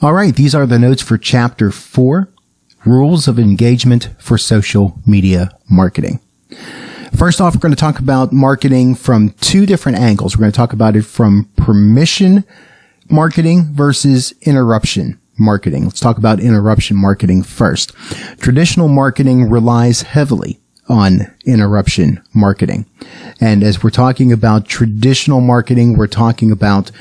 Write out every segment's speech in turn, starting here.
All right, these are the notes for Chapter 4, Rules of Engagement for Social Media Marketing. First off, we're going to talk about marketing from two different angles. We're going to talk about it from permission marketing versus interruption marketing. Let's talk about interruption marketing first. Traditional marketing relies heavily on interruption marketing. And as we're talking about traditional marketing, we're talking about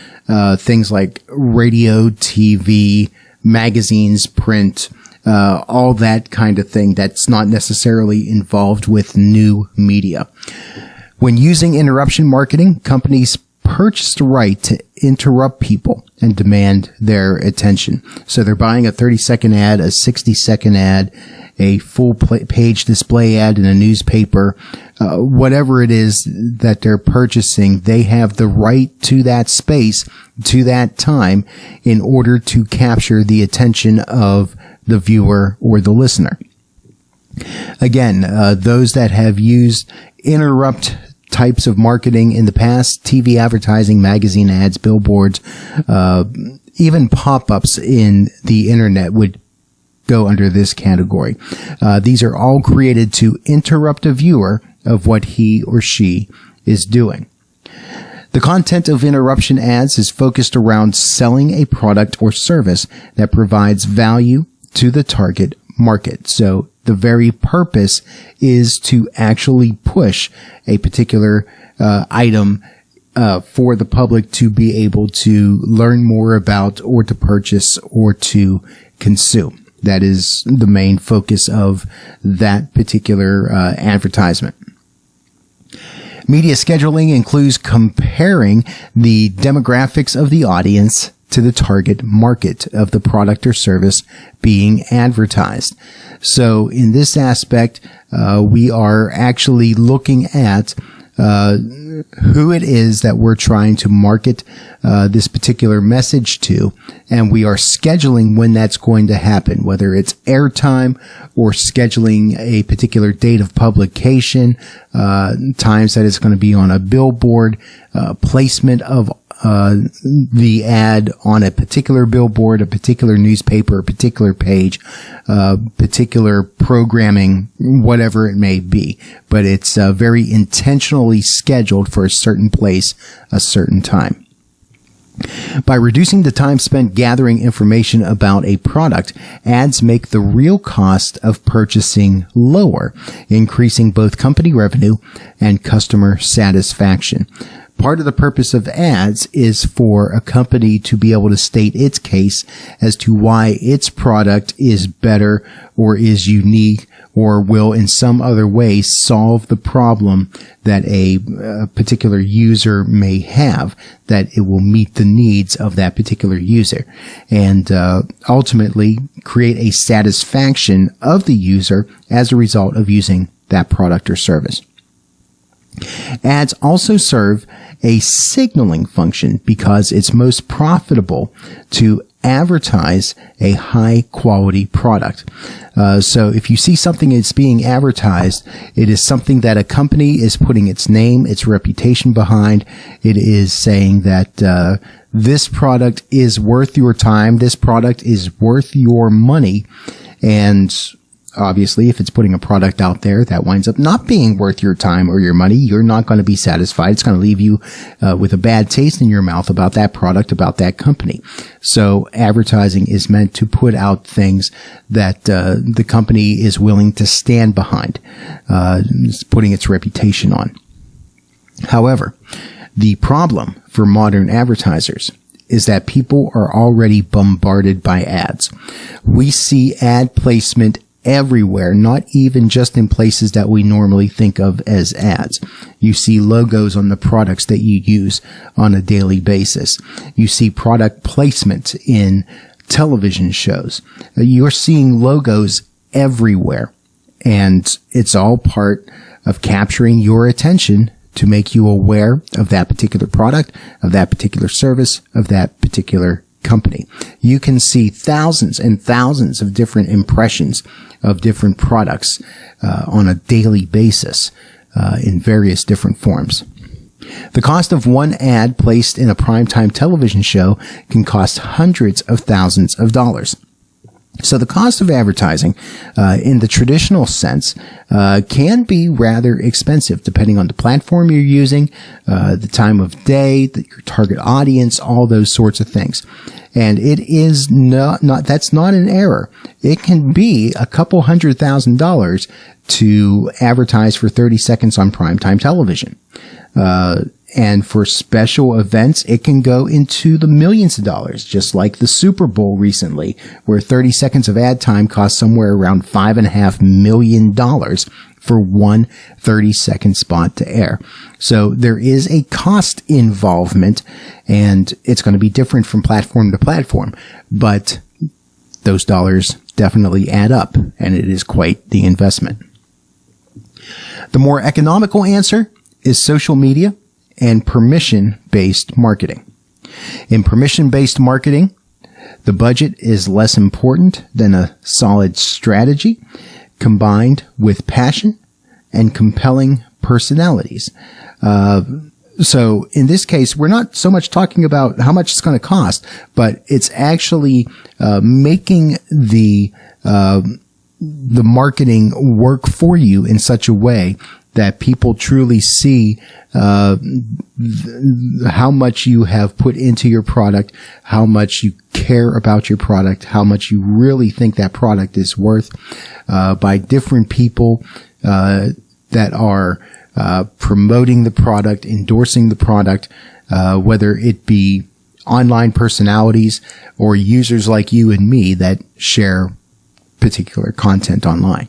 things like radio, TV, magazines, print, all that kind of thing that's not necessarily involved with new media. When using interruption marketing, companies purchase the right to interrupt people and demand their attention. So they're buying a 30-second ad, a 60-second ad, a full-page display ad in a newspaper, whatever it is that they're purchasing, they have the right to that space, to that time, in order to capture the attention of the viewer or the listener. Again, those that have used interrupt types of marketing in the past, TV advertising, magazine ads, billboards, even pop-ups in the internet would go under this category. These are all created to interrupt a viewer of what he or she is doing. The content of interruption ads is focused around selling a product or service that provides value to the target market. So the very purpose is to actually push a particular item for the public to be able to learn more about, or to purchase, or to consume. That is the main focus of that particular advertisement. Media scheduling includes comparing the demographics of the audience to the target market of the product or service being advertised. So in this aspect, we are actually looking at who it is that we're trying to market this particular message to, and we are scheduling when that's going to happen, whether it's airtime or scheduling a particular date of publication, times that it's going to be on a billboard, placement of the ad on a particular billboard, a particular newspaper, a particular page, particular programming, whatever it may be. But it's very intentionally scheduled for a certain place, a certain time. By reducing the time spent gathering information about a product, ads make the real cost of purchasing lower, increasing both company revenue and customer satisfaction. Part of the purpose of ads is for a company to be able to state its case as to why its product is better or is unique or will in some other way solve the problem that a particular user may have, that it will meet the needs of that particular user, and ultimately create a satisfaction of the user as a result of using that product or service. Ads also serve a signaling function because it's most profitable to advertise a high quality product. So if you see something that's being advertised, it is something that a company is putting its name, its reputation behind. It is saying that this product is worth your time, this product is worth your money, and obviously, if it's putting a product out there that winds up not being worth your time or your money, you're not going to be satisfied. It's going to leave you with a bad taste in your mouth about that product, about that company. So advertising is meant to put out things that the company is willing to stand behind, putting its reputation on. However, the problem for modern advertisers is that people are already bombarded by ads. We see ad placement everywhere, not even just in places that we normally think of as ads. You see logos on the products that you use on a daily basis. You see product placement in television shows. You're seeing logos everywhere, and it's all part of capturing your attention to make you aware of that particular product, of that particular service, of that particular company. You can see thousands and thousands of different impressions of different products on a daily basis in various different forms. The cost of one ad placed in a primetime television show can cost hundreds of thousands of dollars. So the cost of advertising, in the traditional sense, can be rather expensive depending on the platform you're using, the time of day, your target audience, all those sorts of things. And it is that's not an error. It can be a couple $100,000 to advertise for 30 seconds on primetime television. And for special events, it can go into the millions of dollars, just like the Super Bowl recently, where 30 seconds of ad time cost somewhere around $5.5 million for one 30-second spot to air. So there is a cost involvement, and it's going to be different from platform to platform, but those dollars definitely add up, and it is quite the investment. The more economical answer is social media and permission-based marketing. In permission-based marketing, the budget is less important than a solid strategy combined with passion and compelling personalities. So in this case, we're not so much talking about how much it's going to cost, but it's actually making the marketing work for you in such a way that people truly see how much you have put into your product, how much you care about your product, how much you really think that product is worth, by different people that are promoting the product, endorsing the product, whether it be online personalities or users like you and me that share particular content online.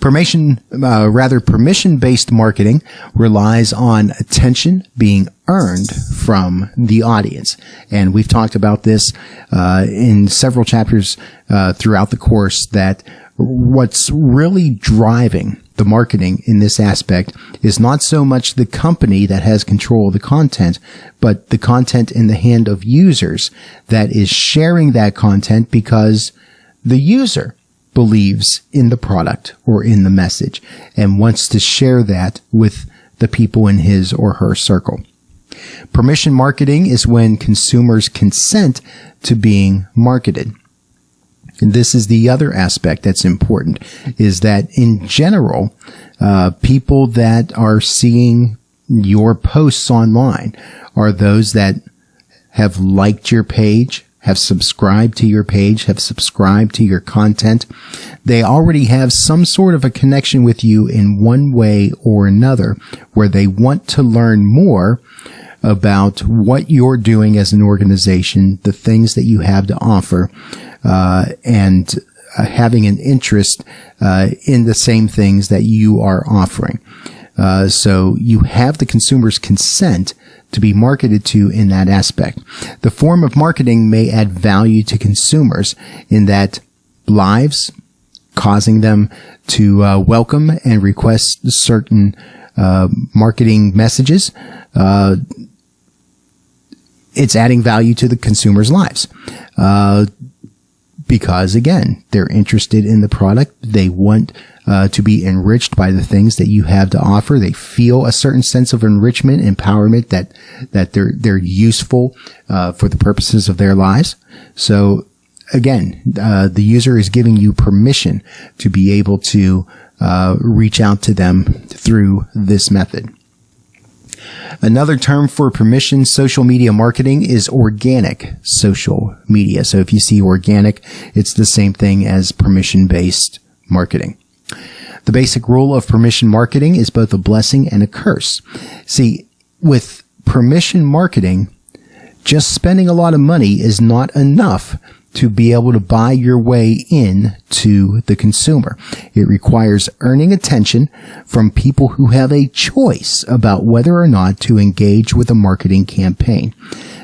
Permission-based marketing relies on attention being earned from the audience. And we've talked about this in several chapters throughout the course, that what's really driving the marketing in this aspect is not so much the company that has control of the content, but the content in the hand of users that is sharing that content because the user believes in the product or in the message and wants to share that with the people in his or her circle. Permission marketing is when consumers consent to being marketed. And this is the other aspect that's important, is that in general, people that are seeing your posts online are those that have liked your page, have subscribed to your page, have subscribed to your content. They already have some sort of a connection with you in one way or another, where they want to learn more about what you're doing as an organization, the things that you have to offer, and having an interest in the same things that you are offering. So you have the consumer's consent to be marketed to in that aspect. The form of marketing may add value to consumers in that lives, causing them to welcome and request certain marketing messages. It's adding value to the consumer's lives. Because again, they're interested in the product. They want to be enriched by the things that you have to offer. They feel a certain sense of enrichment, empowerment, that they're useful for the purposes of their lives. So again, the user is giving you permission to be able to reach out to them through this method. Another term for permission social media marketing is organic social media. So if you see organic, it's the same thing as permission-based marketing. The basic rule of permission marketing is both a blessing and a curse. See, with permission marketing, just spending a lot of money is not enough to be able to buy your way in to the consumer. It requires earning attention from people who have a choice about whether or not to engage with a marketing campaign.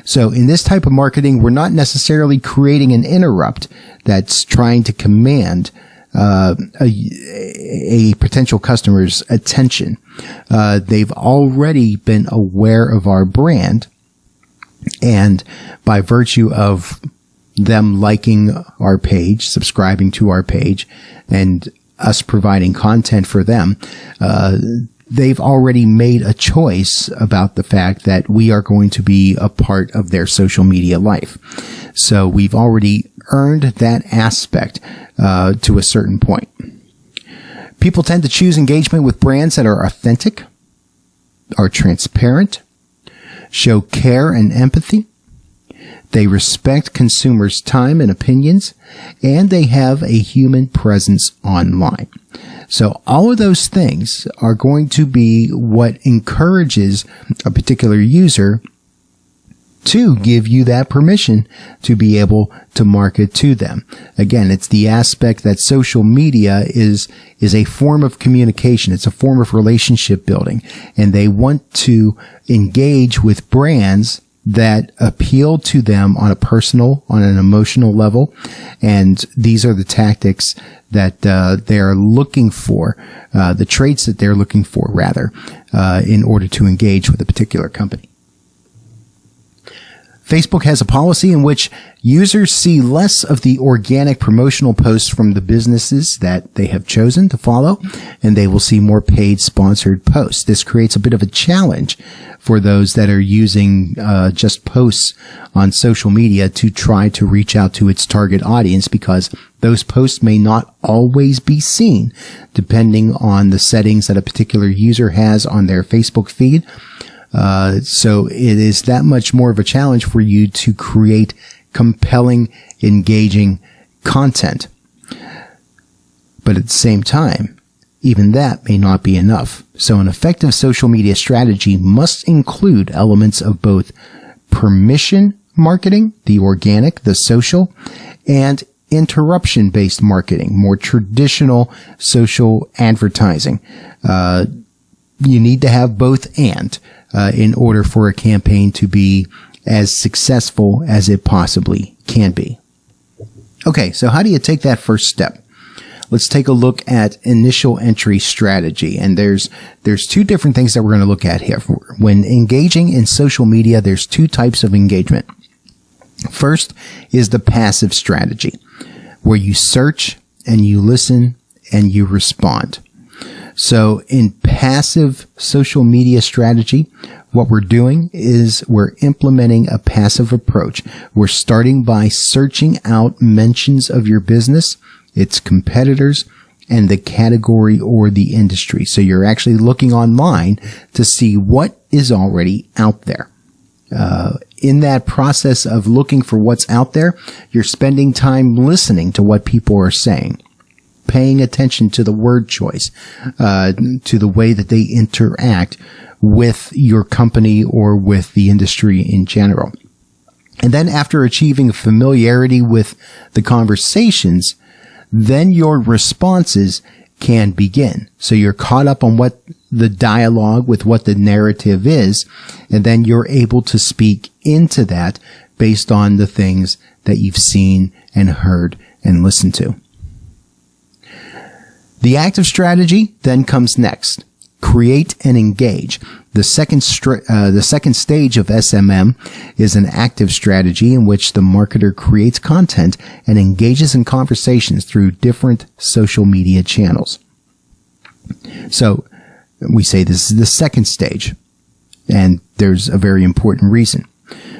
So in this type of marketing, we're not necessarily creating an interrupt that's trying to command a potential customer's attention. They've already been aware of our brand, and by virtue of them liking our page, subscribing to our page, and us providing content for them, they've already made a choice about the fact that we are going to be a part of their social media life. So we've already earned that aspect to a certain point. People tend to choose engagement with brands that are authentic, are transparent, show care and empathy. They respect consumers' time and opinions, and they have a human presence online. So all of those things are going to be what encourages a particular user to give you that permission to be able to market to them. Again, it's the aspect that social media is a form of communication. It's a form of relationship building, and they want to engage with brands that appeal to them on a personal, on an emotional level. And these are the tactics that they are looking for, the traits that they're looking for, rather, in order to engage with a particular company. Facebook has a policy in which users see less of the organic promotional posts from the businesses that they have chosen to follow, and they will see more paid sponsored posts. This creates a bit of a challenge for those that are using just posts on social media to try to reach out to its target audience, because those posts may not always be seen depending on the settings that a particular user has on their Facebook feed. So it is that much more of a challenge for you to create compelling, engaging content. But at the same time, even that may not be enough. So an effective social media strategy must include elements of both permission marketing, the organic, the social, and interruption-based marketing, more traditional social advertising. You need to have both and in order for a campaign to be as successful as it possibly can be. Okay, so how do you take that first step? Let's take a look at initial entry strategy. And there's two different things that we're going to look at here. When engaging in social media, there's two types of engagement. First is the passive strategy, where you search and you listen and you respond. So in passive social media strategy, what we're doing is we're implementing a passive approach. We're starting by searching out mentions of your business, its competitors, and the category or the industry. So you're actually looking online to see what is already out there. In that process of looking for what's out there, you're spending time listening to what people are saying, paying attention to the word choice, to the way that they interact with your company or with the industry in general. And then after achieving familiarity with the conversations, then your responses can begin. So you're caught up on what the dialogue, with what the narrative is, and then you're able to speak into that based on the things that you've seen and heard and listened to. The active strategy then comes next. Create and engage. The second stage of SMM is an active strategy in which the marketer creates content and engages in conversations through different social media channels. So we say this is the second stage, and there's a very important reason.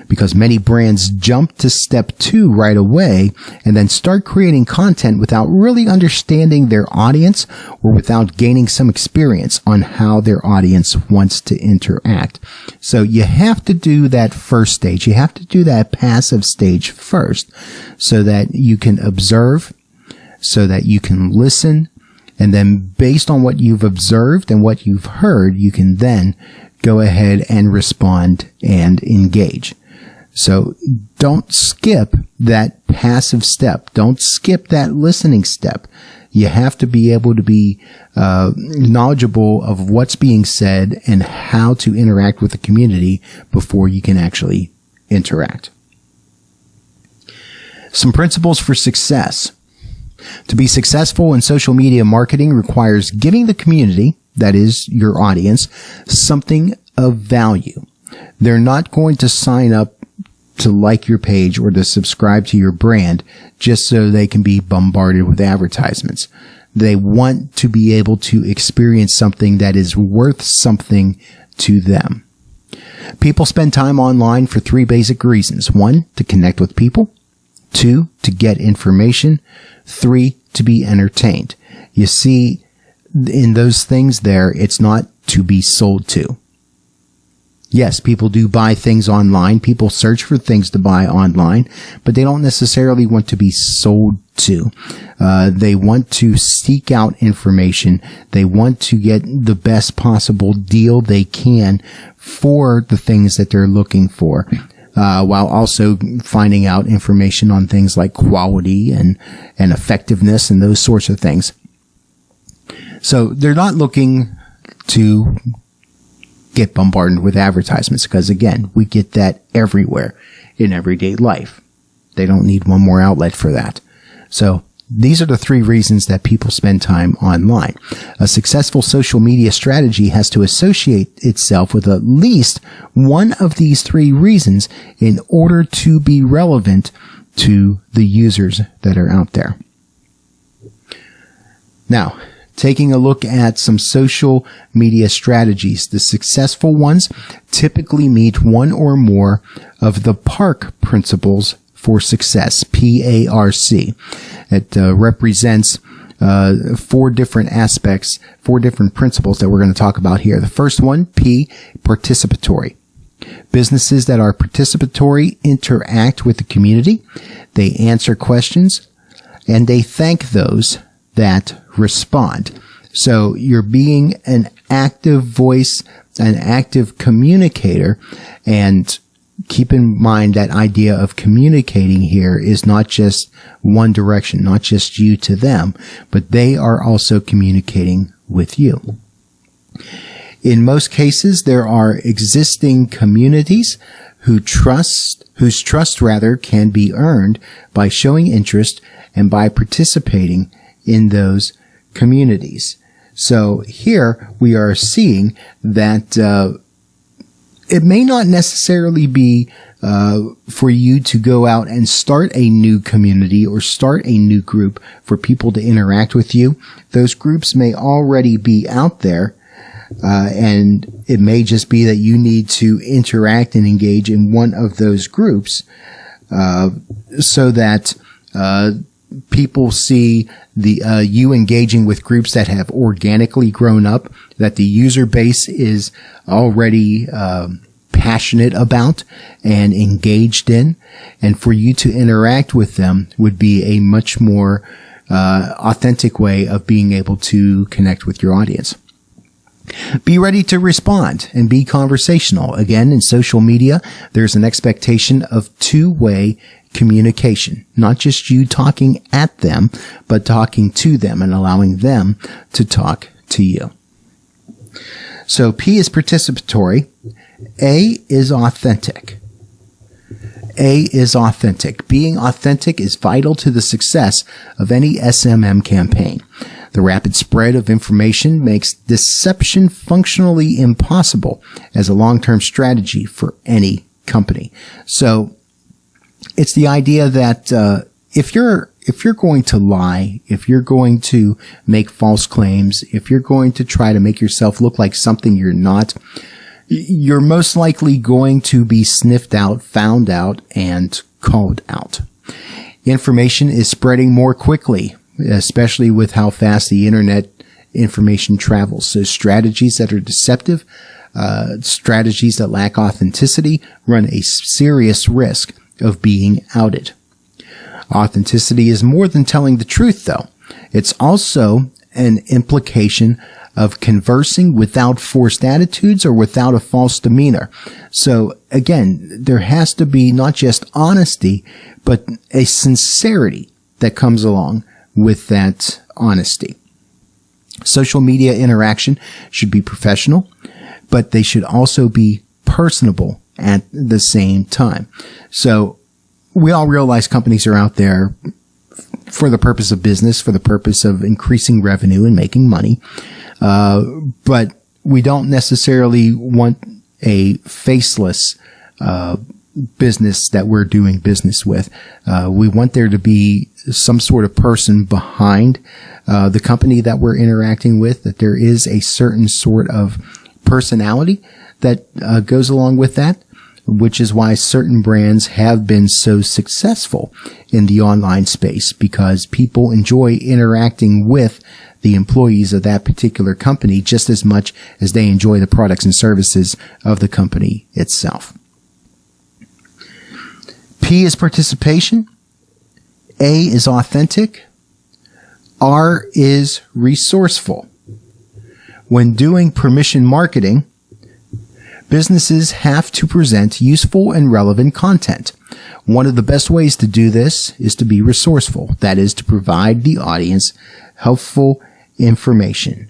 Because many brands jump to step 2 right away and then start creating content without really understanding their audience or without gaining some experience on how their audience wants to interact. So you have to do that first stage. You have to do that passive stage first so that you can observe, so that you can listen, and then based on what you've observed and what you've heard, you can then go ahead and respond and engage. So don't skip that passive step. Don't skip that listening step. You have to be able to be knowledgeable of what's being said and how to interact with the community before you can actually interact. Some principles for success. To be successful in social media marketing requires giving the community, that is your audience, something of value. They're not going to sign up to like your page or to subscribe to your brand just so they can be bombarded with advertisements. They want to be able to experience something that is worth something to them. People spend time online for 3 basic reasons. 1, to connect with people. 2, to get information. 3, to be entertained. You see, in those things there, it's not to be sold to. Yes, people do buy things online. People search for things to buy online, but they don't necessarily want to be sold to. They want to seek out information. They want to get the best possible deal they can for the things that they're looking for, while also finding out information on things like quality and effectiveness and those sorts of things. So they're not looking to get bombarded with advertisements because, again, we get that everywhere in everyday life. They don't need one more outlet for that. So these are the 3 reasons that people spend time online. A successful social media strategy has to associate itself with at least one of these 3 reasons in order to be relevant to the users that are out there. Now, taking a look at some social media strategies, the successful ones typically meet one or more of the PARC principles for success, PARC. It represents 4 different aspects, 4 different principles that we're going to talk about here. The first one, P, participatory. Businesses that are participatory interact with the community. They answer questions and they thank those that respond. So you're being an active voice, an active communicator, and keep in mind that idea of communicating here is not just one direction, not just you to them, but they are also communicating with you. In most cases, there are existing communities whose trust can be earned by showing interest and by participating in those communities. So here we are seeing that it may not necessarily be for you to go out and start a new community or start a new group for people to interact with you. Those groups may already be out there, and it may just be that you need to interact and engage in one of those groups so that people see the you engaging with groups that have organically grown up, that the user base is already passionate about and engaged in, and for you to interact with them would be a much more authentic way of being able to connect with your audience. Be ready to respond and be conversational. Again, in social media, there's an expectation of two-way communication, not just you talking at them, but talking to them and allowing them to talk to you. So P is participatory. A is authentic. A is authentic. Being authentic is vital to the success of any SMM campaign. The rapid spread of information makes deception functionally impossible as a long-term strategy for any company. So it's the idea that if you're going to lie, if you're going to make false claims, if you're going to try to make yourself look like something you're not, you're most likely going to be sniffed out, found out, and called out. Information is spreading more quickly, especially with how fast the internet information travels. So strategies that are deceptive, strategies that lack authenticity run a serious risk of being outed. Authenticity is more than telling the truth, though. It's also an implication of conversing without forced attitudes or without a false demeanor. So again, there has to be not just honesty, but a sincerity that comes along with that honesty. Social media interaction should be professional, but they should also be personable at the same time. So we all realize companies are out there for the purpose of business, for the purpose of increasing revenue and making money. But we don't necessarily want a faceless business that we're doing business with. We want there to be some sort of person behind the company that we're interacting with, that there is a certain sort of personality that goes along with that, which is why certain brands have been so successful in the online space, because people enjoy interacting with the employees of that particular company just as much as they enjoy the products and services of the company itself. P is participation. A is authentic. R is resourceful. When doing permission marketing, businesses have to present useful and relevant content. One of the best ways to do this is to be resourceful. That is, to provide the audience helpful information.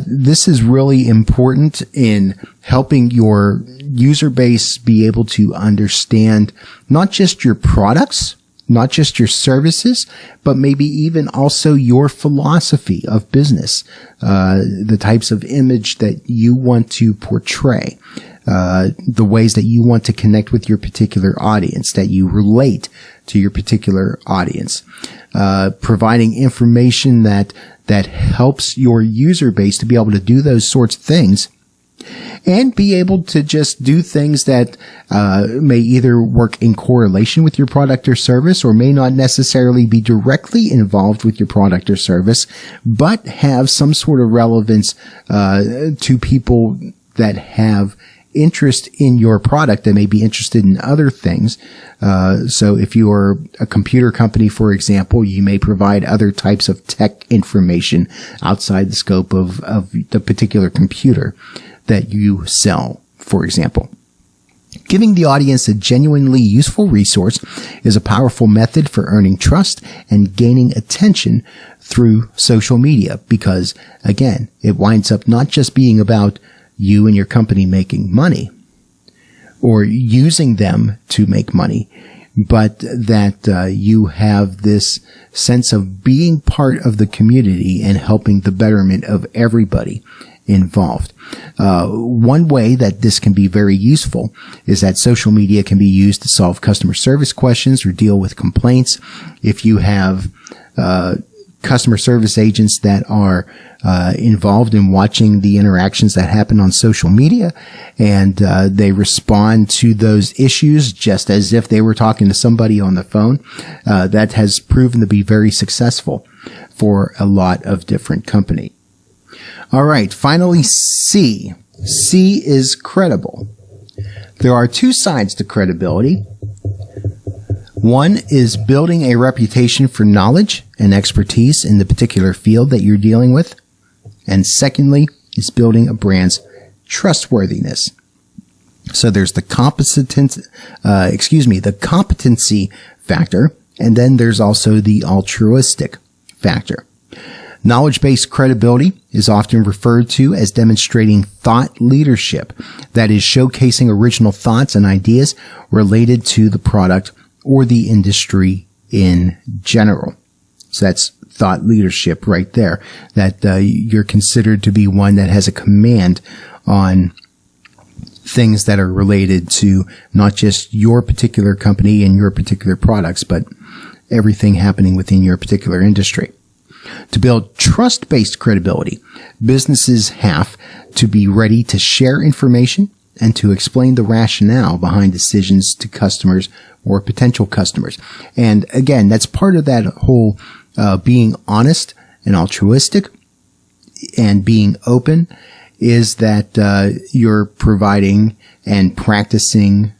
This is really important in helping your user base be able to understand not just your products, not just your services, but maybe even also your philosophy of business, the types of image that you want to portray, the ways that you want to connect with your particular audience, that you relate to your particular audience, providing information that helps your user base to be able to do those sorts of things, and be able to just do things that may either work in correlation with your product or service, or may not necessarily be directly involved with your product or service, but have some sort of relevance to people that have interest in your product, that may be interested in other things. So if you are a computer company, for example, you may provide other types of tech information outside the scope of the particular computer that you sell, for example. Giving the audience a genuinely useful resource is a powerful method for earning trust and gaining attention through social media, because, again, it winds up not just being about you and your company making money or using them to make money, but that you have this sense of being part of the community and helping the betterment of everybody involved. One way that this can be very useful is that social media can be used to solve customer service questions or deal with complaints. If you have customer service agents that are involved in watching the interactions that happen on social media, and they respond to those issues just as if they were talking to somebody on the phone, that has proven to be very successful for a lot of different companies. All right, finally, C. C is credible. There are two sides to credibility. One is building a reputation for knowledge and expertise in the particular field that you're dealing with. And secondly is building a brand's trustworthiness. So there's the competency factor, and then there's also the altruistic factor. Knowledge-based credibility is often referred to as demonstrating thought leadership, that is, showcasing original thoughts and ideas related to the product or the industry in general. So that's thought leadership right there, that you're considered to be one that has a command on things that are related to not just your particular company and your particular products, but everything happening within your particular industry. To build trust-based credibility, businesses have to be ready to share information and to explain the rationale behind decisions to customers or potential customers. And again, that's part of that whole being honest and altruistic and being open, is that you're providing and practicing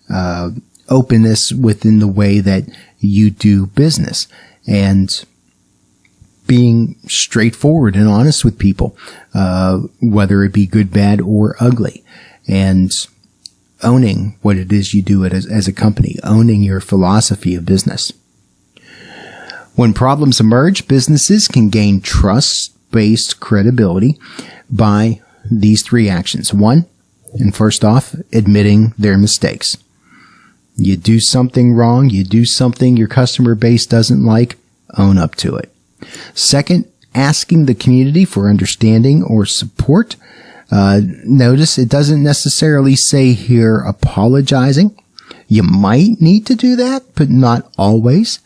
openness within the way that you do business, and being straightforward and honest with people, whether it be good, bad, or ugly, and owning what it is you do as a company, owning your philosophy of business. When problems emerge, businesses can gain trust-based credibility by these three actions. One, and first off, admitting their mistakes. You do something wrong, you do something your customer base doesn't like, own up to it. Second, asking the community for understanding or support. Notice it doesn't necessarily say here apologizing. You might need to do that, but not always.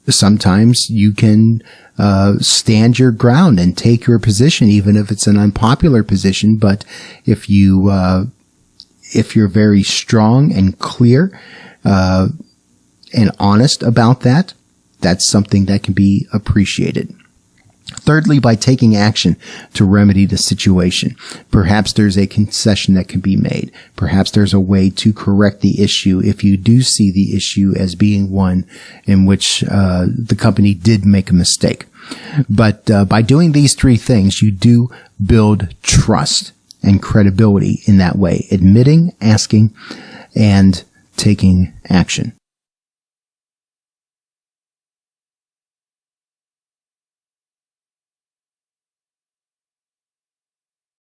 Sometimes you can stand your ground and take your position, even if it's an unpopular position. But if you're very strong and clear and honest about that, that's something that can be appreciated. Thirdly, by taking action to remedy the situation. Perhaps there's a concession that can be made. Perhaps there's a way to correct the issue if you do see the issue as being one in which the company did make a mistake. But by doing these three things, you do build trust and credibility in that way. Admitting, asking, and taking action.